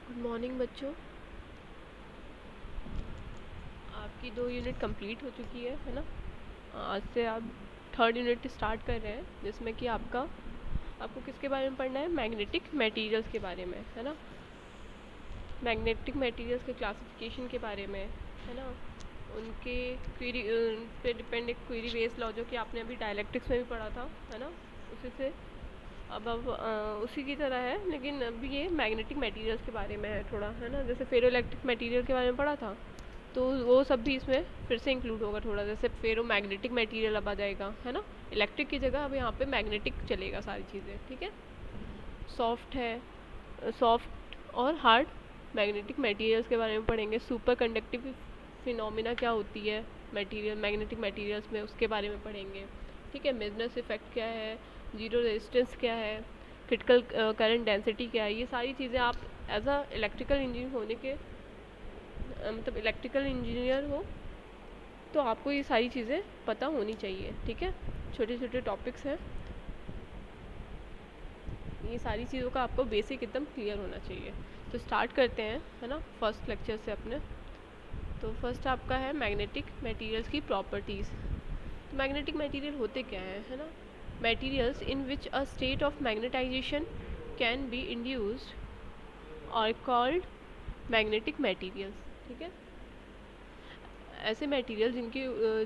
Good morning बच्चों। आपकी 2 unit complete हो चुकी है ना। आज से आप थर्ड यूनिट स्टार्ट कर रहे हैं, जिसमें कि आपको किसके बारे में पढ़ना है? मैग्नेटिक मटेरियल्स के बारे में, है ना। मैग्नेटिक मटेरियल्स के क्लासिफिकेशन के बारे में, है ना। उनके क्वेरी पे डिपेंड एक क्वेरी बेस्ड लॉ, जो कि आपने अभी डायलैक्ट्रिक्स में भी पढ़ा था, है ना। उसी से अब उसी की तरह है, लेकिन अभी ये मैग्नेटिक मटेरियल्स के बारे में है थोड़ा, है ना। जैसे फेरो इलेक्ट्रिक मटेरियल के बारे में पढ़ा था, तो वो सब भी इसमें फिर से इंक्लूड होगा थोड़ा। जैसे फेरो मैग्नेटिक मटेरियल अब आ जाएगा, है ना। इलेक्ट्रिक की जगह अब यहाँ पे मैग्नेटिक चलेगा सारी चीज़ें, ठीक है। सॉफ्ट है, सॉफ्ट और हार्ड मैग्नेटिक मटेरियल्स के बारे में पढ़ेंगे। सुपर कंडक्टिव फिनोमिना क्या होती है मटेरियल मैग्नेटिक मटेरियल्स में, उसके बारे में पढ़ेंगे, ठीक है। मेजनस इफेक्ट क्या है, जीरो रेजिस्टेंस क्या है, क्रिटिकल करंट डेंसिटी क्या है, ये सारी चीज़ें आप एज अ इलेक्ट्रिकल इंजीनियर होने के मतलब इलेक्ट्रिकल इंजीनियर हो तो आपको ये सारी चीज़ें पता होनी चाहिए, ठीक है। छोटे छोटे टॉपिक्स हैं, ये सारी चीज़ों का आपको बेसिक एकदम क्लियर होना चाहिए। तो स्टार्ट करते हैं, है ना, फर्स्ट लेक्चर से अपने। तो फर्स्ट आपका है मैग्नेटिक मटेरियल्स की प्रॉपर्टीज़। तो मैग्नेटिक मटेरियल होते क्या है ना। Materials in which a state of magnetization can be induced और कॉल्ड मैग्नेटिक मटेरियल्स, ठीक है। ऐसे मटेरियल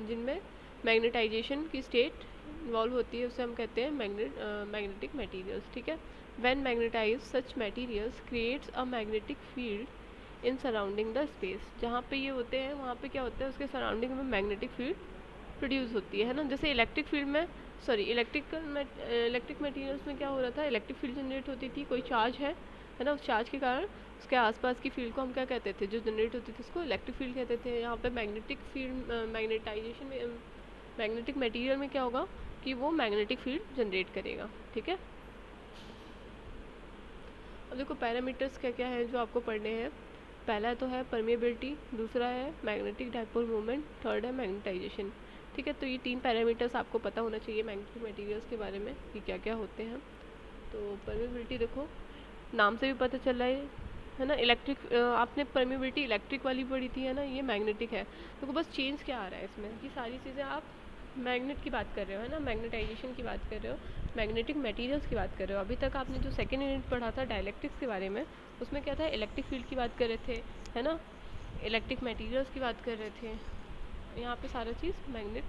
जिनमें मैग्नेटाइजेशन की स्टेट इन्वॉल्व होती है, उसे हम कहते हैं मैग्नेटिक मटेरियल्स, ठीक है। When magnetize such materials creates a magnetic field in surrounding the space. जहाँ पे ये होते हैं वहाँ पे क्या होता है, उसके सराउंडिंग में मैग्नेटिक फील्ड प्रोड्यूस होती है ना। जैसे इलेक्ट्रिक फील्ड में इलेक्ट्रिक मटेरियल्स में क्या हो रहा था, इलेक्ट्रिक फील्ड जनरेट होती थी। कोई चार्ज है ना, उस चार्ज के कारण उसके आसपास की फील्ड को हम क्या कहते थे, जो जनरेट होती थी उसको इलेक्ट्रिक फील्ड कहते थे। यहाँ पे मैग्नेटिक फील्ड मैग्नेटाइजेशन में मैग्नेटिक मटेरियल में क्या होगा कि वो मैग्नेटिक फील्ड जनरेट करेगा, ठीक है। अब देखो पैरामीटर्स क्या क्या है जो आपको पढ़ने हैं। पहला तो है परमेबिलिटी, दूसरा है मैग्नेटिक डाइपोल मोमेंट, थर्ड है मैग्नेटाइजेशन, ठीक है। तो ये 3 पैरामीटर्स आपको पता होना चाहिए मैग्नेटिक मटेरियल्स के बारे में कि क्या क्या होते हैं। तो परमेबिलिटी देखो, नाम से भी पता चल रहा है ना। इलेक्ट्रिक आपने परमेबिलिटी इलेक्ट्रिक वाली पढ़ी थी, है ना, ये मैग्नेटिक है। तो बस चेंज क्या आ रहा है इसमें कि सारी चीज़ें आप मैग्नेट की बात कर रहे हो, है ना, मैग्नेटाइजेशन की बात कर रहे हो, मैग्नेटिक मटेरियल्स की बात कर रहे हो। अभी तक आपने जो सेकेंड यूनिट पढ़ा था डायलैक्ट्रिक्स के बारे में, उसमें क्या था, इलेक्ट्रिक फील्ड की बात कर रहे थे, है ना, इलेक्ट्रिक मटेरियल्स की बात कर रहे थे। यहाँ पे सारा चीज़ मैग्नेट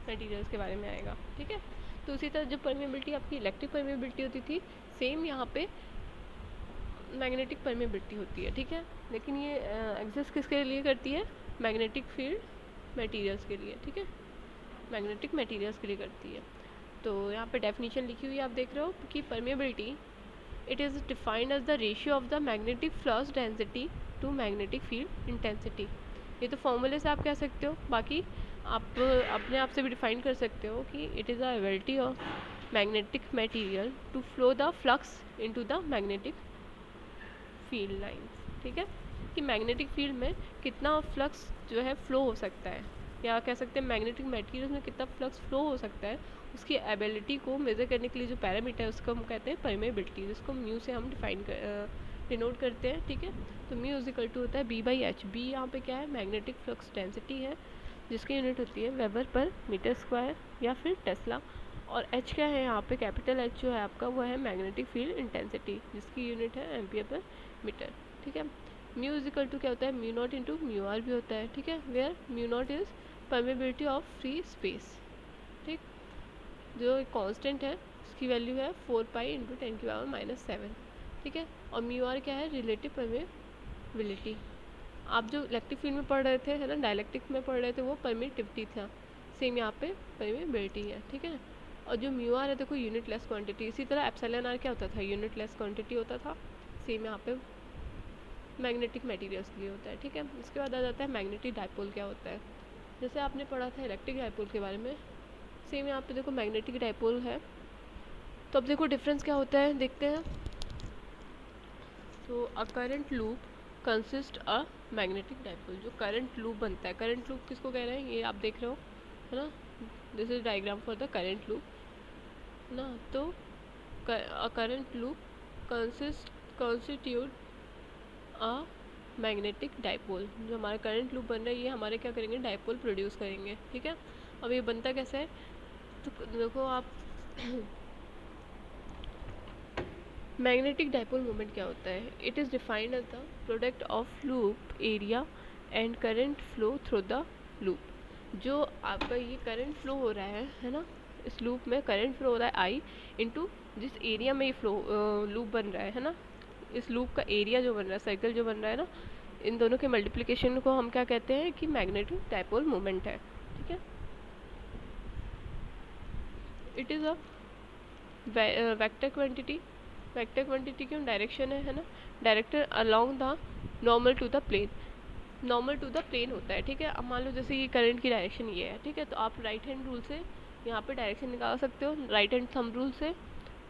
मटेरियल्स के बारे में आएगा, ठीक है। तो उसी तरह जो परमेबिलिटी आपकी इलेक्ट्रिक परमेबिलिटी होती थी, सेम यहाँ पे मैग्नेटिक परमेबिलिटी होती है, ठीक है। लेकिन ये एग्जिस्ट किसके लिए करती है, मैग्नेटिक फील्ड मटेरियल्स के लिए, ठीक है, मैग्नेटिक मटेरियल्स के लिए करती है। तो यहाँ पे डेफिनेशन लिखी हुई है, आप देख रहे हो कि permeability it is defined as the ratio of the magnetic flux density to magnetic field intensity. ये तो फॉर्मूले से आप कह सकते हो, बाकी आप अपने आप से भी डिफाइन कर सकते हो कि it is the ability of magnetic material to flow the flux into the magnetic field lines, ठीक है, कि मैग्नेटिक फील्ड में कितना फ्लक्स जो है फ्लो हो सकता है, या कह सकते हैं मैग्नेटिक मटेरियल में कितना फ्लक्स फ्लो हो सकता है, उसकी एबिलिटी को मेज़र करने के लिए जो पैरामीटर है उसको हम कहते हैं परमेबिलिटी, जिसको म्यू से हम डिनोट करते हैं, ठीक है। तो म्यू इज इक्वल टू होता है बी बाई एच। बी यहाँ पे क्या है, मैग्नेटिक फ्लक्स डेंसिटी है, जिसकी यूनिट होती है वेबर पर मीटर स्क्वायर या फिर टेस्ला। और एच क्या है यहाँ पे, कैपिटल एच जो है आपका वो है मैग्नेटिक फील्ड इंटेंसिटी, जिसकी यूनिट है एम्पियर पर मीटर, ठीक है। म्यू इज इक्वल टू क्या होता है, mu naught into mu R भी होता है, ठीक है, where mu naught is permeability of free space, ठीक। जो एक कांस्टेंट है उसकी वैल्यू है 4 पाई × 10⁻⁻⁷, ठीक है। और म्यू आर क्या है, रिलेटिव परमेबिलिटी। आप जो इलेक्ट्रिक फील्ड में पढ़ रहे थे, है ना, डायलैक्ट्रिक में पढ़ रहे थे, वो परमिटिविटी था, सेम यहाँ पे परमेबिलिटी है, ठीक है। और जो म्यू आर है देखो, यूनिट लेस क्वांटिटी। इसी तरह एप्सिलॉन आर क्या होता था, यूनिट लेस क्वांटिटी होता था, सेम यहाँ पे मैग्नेटिक मटेरियल्स के लिए होता है, ठीक है। इसके बाद आ जाता है मैग्नेटिक डाइपोल क्या होता है। जैसे आपने पढ़ा था इलेक्ट्रिक डाइपोल के बारे में, सेम यहाँ पे देखो मैग्नेटिक डाइपोल है। तो अब देखो डिफरेंस क्या होता है, देखते हैं। तो अ current loop consist a magnetic dipole. जो करंट लूप बनता है, करंट लूप किसको कह रहे हैं, ये आप देख रहे हो, है ना, this is diagram for the current loop, है ना। तो अ current loop consist constitute a magnetic dipole. जो हमारा करंट लूप बन रहा है ये हमारे क्या करेंगे, डाइपोल प्रोड्यूस करेंगे। ठीक है, अब ये बनता कैसे है, तो देखो आप मैग्नेटिक डाइपोल मोमेंट क्या होता है, it is defined as the product of loop area and current flow through the loop. जो आपका ये करंट फ्लो हो रहा है ना, इस लूप में करंट फ्लो हो रहा है आई इंटू जिस एरिया में ये फ्लो लूप बन रहा है ना, इस लूप का एरिया जो बन रहा है, सर्कल जो बन रहा है ना, इन दोनों के मल्टीप्लिकेशन को हम क्या कहते हैं कि मैग्नेटिक डाइपोल मोमेंट है। ठीक है, it is a vector quantity. Vector quantity क्यों, डायरेक्शन है ना, director along the normal to the plane, normal to the plane होता है। ठीक है, अब मान लो जैसे ये करंट की डायरेक्शन ये है, ठीक है, तो आप राइट हैंड रूल से यहाँ पे डायरेक्शन निकाल सकते हो, राइट हैंड थंब रूल से।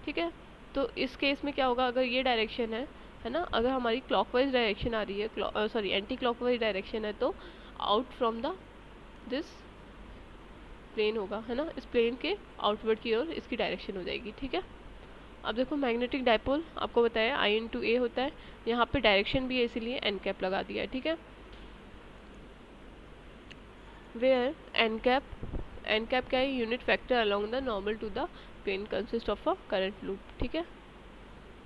ठीक है, तो इस केस में क्या होगा, अगर ये डायरेक्शन है ना, अगर हमारी क्लॉकवाइज डायरेक्शन आ रही है, सॉरी एंटी क्लॉकवाइज डायरेक्शन है, तो out from the this plane होगा, है ना, इस प्लेन के आउटवर्ड की ओर इसकी डायरेक्शन हो जाएगी। ठीक है, अब देखो मैग्नेटिक डाइपोल आपको बताया आई इंटू ए होता है, यहाँ पे डायरेक्शन भी है इसीलिए एन कैप लगा दिया है। ठीक है, वेयर एन कैप क्या है, unit vector along the normal to the plane consist of a current loop. ठीक है,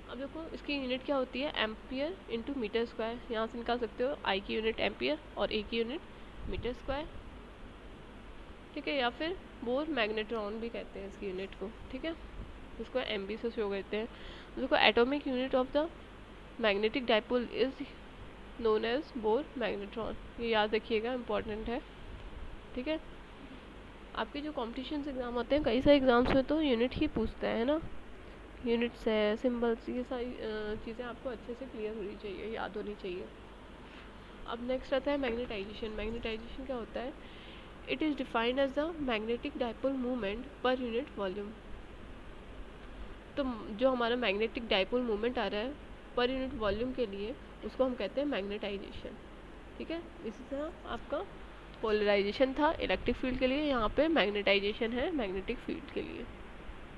अब देखो इसकी यूनिट क्या होती है, एम्पियर इंटू मीटर स्क्वायर, यहाँ से निकाल सकते हो आई की यूनिट एम्पियर और ए की यूनिट मीटर स्क्वायर। ठीक है, या फिर बोर मैग्नेट्रॉन भी कहते हैं इसकी यूनिट को। ठीक है, इसको एम बी से शो करते हैं। देखो atomic unit of the magnetic dipole is known as Bohr magnetron, ये याद रखिएगा, इंपॉर्टेंट है। ठीक है, आपके जो कॉम्पिटिशन एग्जाम होते हैं, कई सारे एग्जाम्स में तो यूनिट ही पूछता है ना, यूनिट्स है, सिंबल्स, ये सारी चीज़ें आपको अच्छे से क्लियर होनी चाहिए, याद होनी चाहिए। अब नेक्स्ट आता है मैग्नेटाइजेशन। मैग्नेटाइजेशन क्या होता है, it is defined as the magnetic dipole movement per unit volume. तो जो हमारा मैग्नेटिक डाइपोल मूवमेंट आ रहा है पर यूनिट वॉल्यूम के लिए, उसको हम कहते हैं मैग्नेटाइजेशन। ठीक है, इसी तरह आपका पोलराइजेशन था इलेक्ट्रिक फील्ड के लिए, यहाँ पे मैग्नेटाइजेशन है मैग्नेटिक फील्ड के लिए।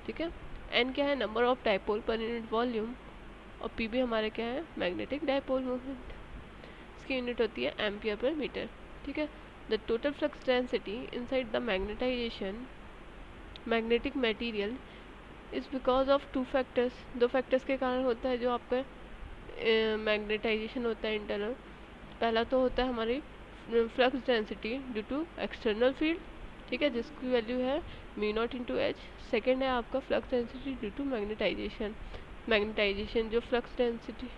ठीक है, एन क्या है, नंबर ऑफ डाइपोल पर यूनिट वॉल्यूम, और पी भी हमारे क्या है, मैग्नेटिक डाइपोल मूवमेंट, इसकी यूनिट होती है एम्पियर पर मीटर। ठीक है, the total flux density inside the magnetization magnetic material is because of two factors. दो फैक्टर्स के कारण होता है जो आपका मैग्नेटाइजेशन होता है इंटरनल। पहला तो होता है हमारी flux density due to external field, ठीक है, जिसकी वैल्यू है mu naught into H. Second है आपका flux density due to magnetization. Magnetization जो फ्लक्स डेंसिटी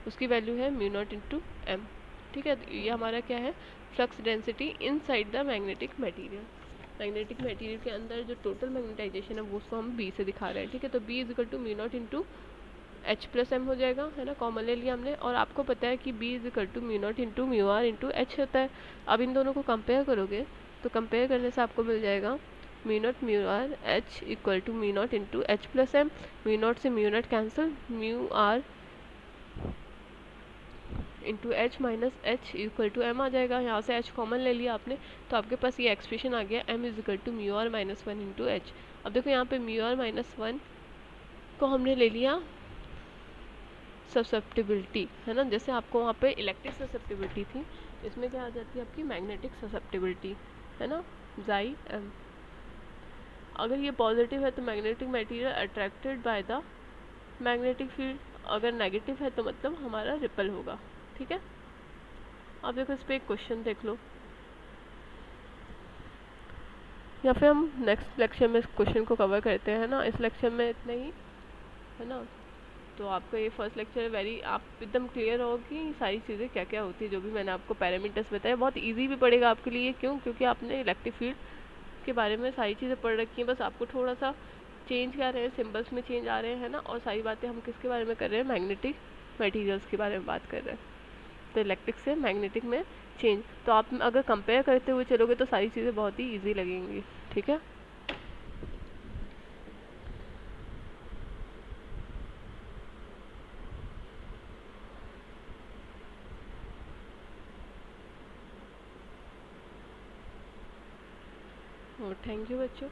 उसकी वैल्यू है म्यू नॉट इंटू एम। ठीक है, तो ये हमारा क्या है, flux density inside the magnetic material. Magnetic material के अंदर जो टोटल मैग्नेटाइजेशन है वो उसको हम बी से दिखा रहे हैं। ठीक है, तो B is equal to mu naught into H plus M हो जाएगा, है ना, कॉमन ले लिया हमने। और आपको पता है कि B is equal to mu naught into mu R into H होता है। अब इन दोनों को कंपेयर करोगे तो कंपेयर करने से आपको मिल जाएगा mu naught mu R H equal to mu naught into H plus M. Mu naught से mu naught cancel, mu R into H minus H equal to M आ जाएगा। यहाँ से एच कॉमन ले लिया आपने, तो आपके पास ये एक्सप्रेशन आ गया M is equal to mu R minus one into H. अब देखो यहाँ पे म्यू आर माइनस वन को हमने ले लिया ससेप्टिबिलिटी, है ना, जैसे आपको वहाँ पे इलेक्ट्रिक ससेप्टिबिलिटी थी, इसमें क्या आ जाती है आपकी मैग्नेटिक ससेप्टिबिलिटी, है ना, जाई एम। अगर ये पॉजिटिव है तो magnetic material attracted by the magnetic field, अगर नेगेटिव है तो मतलब हमारा रिपल होगा। ठीक है, अब देखो इस पर एक क्वेश्चन देख लो, या फिर हम नेक्स्ट लेक्चर में इस क्वेश्चन को कवर करते हैं ना, इस लेक्चर में इतना ही, है ना। तो आपका ये फर्स्ट लेक्चर है, वेरी आप एकदम क्लियर हो कि सारी चीज़ें क्या क्या होती है, जो भी मैंने आपको पैरामीटर्स बताया, बहुत इजी भी पड़ेगा आपके लिए। क्यों, क्योंकि आपने इलेक्ट्रिक फील्ड के बारे में सारी चीज़ें पढ़ रखी हैं, बस आपको थोड़ा सा चेंज कर रहे हैं, सिंबल्स में चेंज आ रहे हैं ना, और सारी बातें हम किसके बारे में कर रहे हैं, मैग्नेटिक मटेरियल्स के बारे में बात कर रहे हैं। तो इलेक्ट्रिक से मैग्नेटिक में चेंज, तो आप अगर कंपेयर करते हुए चलोगे तो सारी चीज़ें बहुत ही ईजी लगेंगी। ठीक है, और थैंक यू बच्चों।